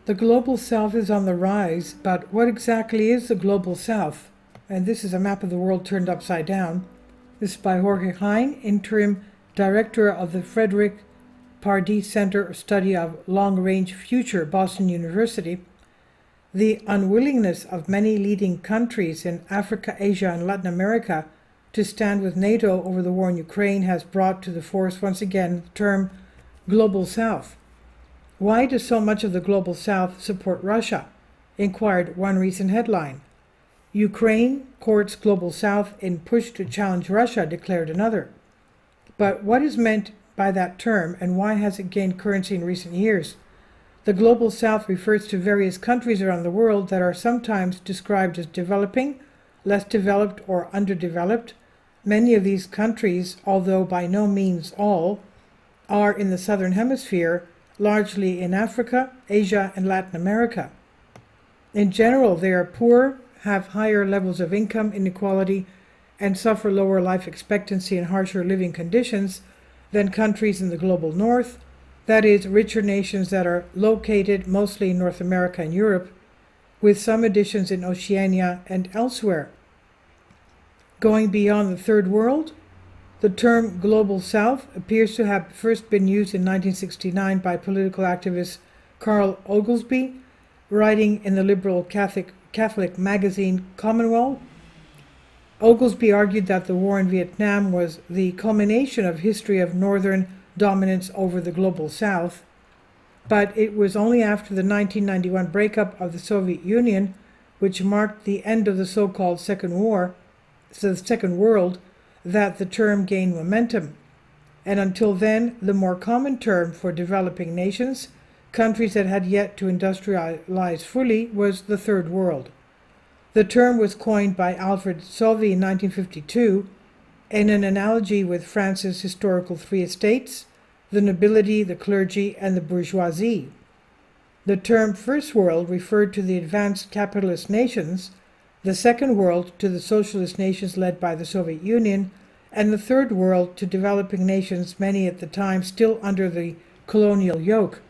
The Global South is on the rise, but what exactly is the Global South? And this is a map of the world turned upside down. This is by Jorge Hein, Interim Director of the Frederick Pardee Center of Study of Long-Range Future, Boston University. The unwillingness of many leading countries in Africa, Asia, and Latin America to stand with NATO over the war in Ukraine has brought to the force once again the term Global South. Why does so much of the Global South support Russia? Inquired one recent headline. Ukraine courts Global South in push to challenge Russia, declared another. But what is meant by that term, and why has it gained currency in recent years? The Global South refers to various countries around the world that are sometimes described as developing, less developed, or underdeveloped. Many of these countries, although by no means all, are in the Southern Hemisphere, largely in Africa, Asia, and Latin America. In general, they are poor, have higher levels of income inequality, and suffer lower life expectancy and harsher living conditions than countries in the global north, that is, richer nations that are located mostly in North America and Europe, with some additions in Oceania and elsewhere. Going beyond the Third World, the term Global South appears to have first been used in 1969 by political activist Carl Oglesby, writing in the liberal Catholic magazine Commonwealth. Oglesby argued that the war in Vietnam was the culmination of history of Northern dominance over the Global South, but it was only after the 1991 breakup of the Soviet Union, which marked the end of the so-called Second World, that the term gained momentum. And until then, the more common term for developing nations, countries that had yet to industrialize fully, was the Third World. The term was coined by Alfred Sauvy in 1952 in an analogy with France's historical three estates, the nobility, the clergy, and the bourgeoisie. The term First World referred to the advanced capitalist nations, the Second World to the socialist nations led by the Soviet Union, and the Third World to developing nations, many at the time still under the colonial yoke.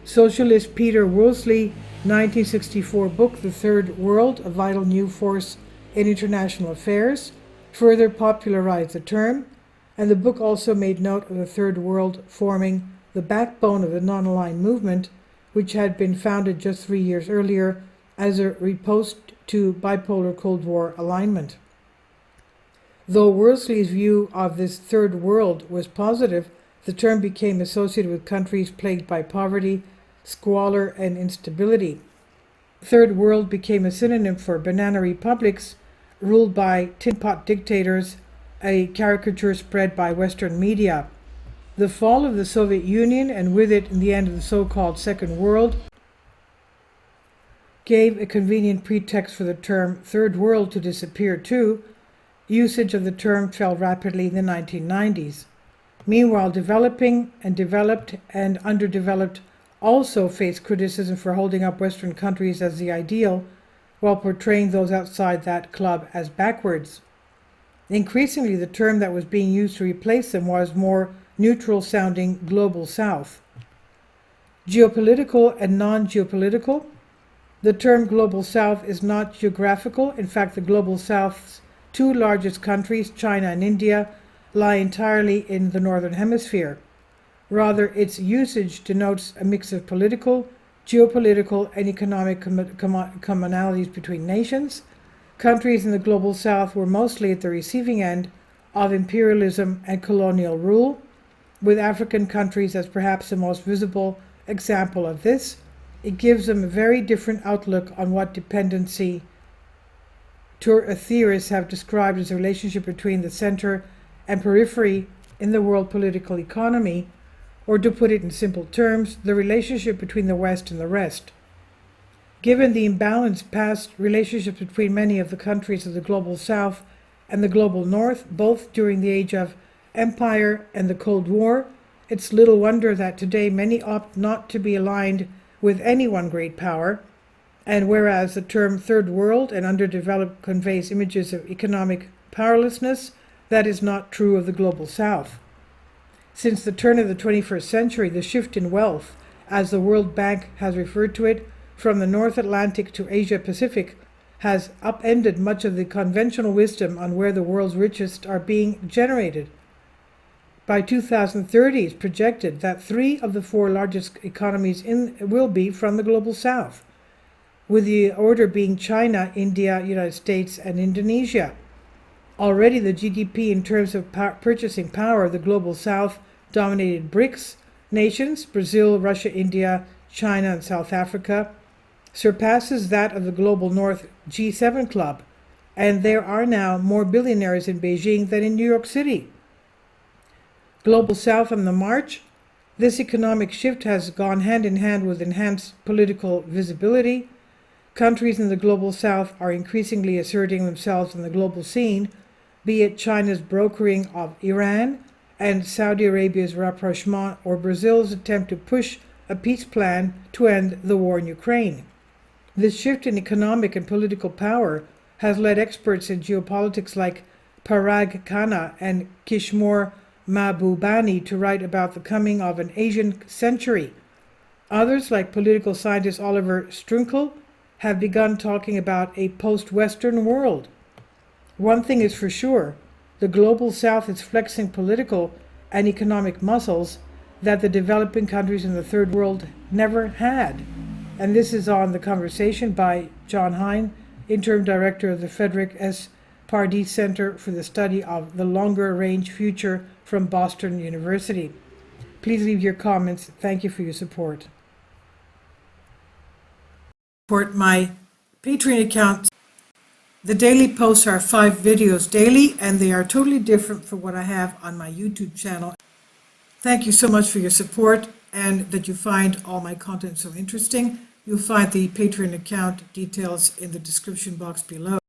Socialist Peter Woolsey's 1964 book, The Third World, A Vital New Force in International Affairs, further popularized the term, and the book also made note of the Third World forming the backbone of the non-aligned movement, which had been founded just 3 years earlier as a riposte to bipolar Cold War alignment. Though Woolsey's view of this Third World was positive, the term became associated with countries plagued by poverty, squalor, and instability. Third World became a synonym for banana republics ruled by tin pot dictators, a caricature spread by Western media. The fall of the Soviet Union, and with it the end of the so-called Second World, gave a convenient pretext for the term Third World to disappear too. Usage of the term fell rapidly in the 1990s. Meanwhile, developing and developed and underdeveloped also face criticism for holding up Western countries as the ideal, while portraying those outside that club as backwards. Increasingly, the term that was being used to replace them was more neutral-sounding Global South. Geopolitical and non-geopolitical. The term Global South is not geographical. In fact, the Global South's two largest countries, China and India, lie entirely in the Northern Hemisphere. Rather, its usage denotes a mix of political, geopolitical, and economic commonalities between nations. Countries in the Global South were mostly at the receiving end of imperialism and colonial rule, with African countries as perhaps the most visible example of this. It gives them a very different outlook on what dependency theorists have described as a relationship between the center and periphery in the world political economy, or to put it in simple terms, the relationship between the West and the rest. Given the imbalanced past relationships between many of the countries of the Global South and the Global North, both during the age of empire and the Cold War, it's little wonder that today many opt not to be aligned with any one great power, and whereas the term Third World and underdeveloped conveys images of economic powerlessness, that is not true of the Global South. Since the turn of the 21st century, the shift in wealth as the World Bank has referred to it, from the North Atlantic to Asia Pacific, has upended much of the conventional wisdom on where the world's richest are being generated. By 2030, it's projected that 3 of the 4 largest economies will be from the global south, with the order being China, India, United States, and Indonesia. Already the GDP in terms of purchasing power of the global south dominated BRICS nations, Brazil, Russia, India, China, and South Africa, surpasses that of the global north G7 club, and there are now more billionaires in Beijing than in New York City. Global south on the march. This economic shift has gone hand in hand with enhanced political visibility. Countries in the global south are increasingly asserting themselves on the global scene, be it China's brokering of Iran and Saudi Arabia's rapprochement or Brazil's attempt to push a peace plan to end the war in Ukraine. This shift in economic and political power has led experts in geopolitics like Parag Khanna and Kishore Mahbubani to write about the coming of an Asian century. Others, like political scientist Oliver Strunkel, have begun talking about a post-Western world. One thing is for sure, the global south is flexing political and economic muscles that the developing countries in the third world never had. And this is on The Conversation by John Hine, interim director of the Frederick S. Pardee Center for the Study of the Longer Range Future from Boston University. Please leave your comments. Thank you for your support. Support my Patreon account. The daily posts are 5 videos daily, and they are totally different from what I have on my YouTube channel. Thank you so much for your support and that you find all my content so interesting. You'll find the Patreon account details in the description box below.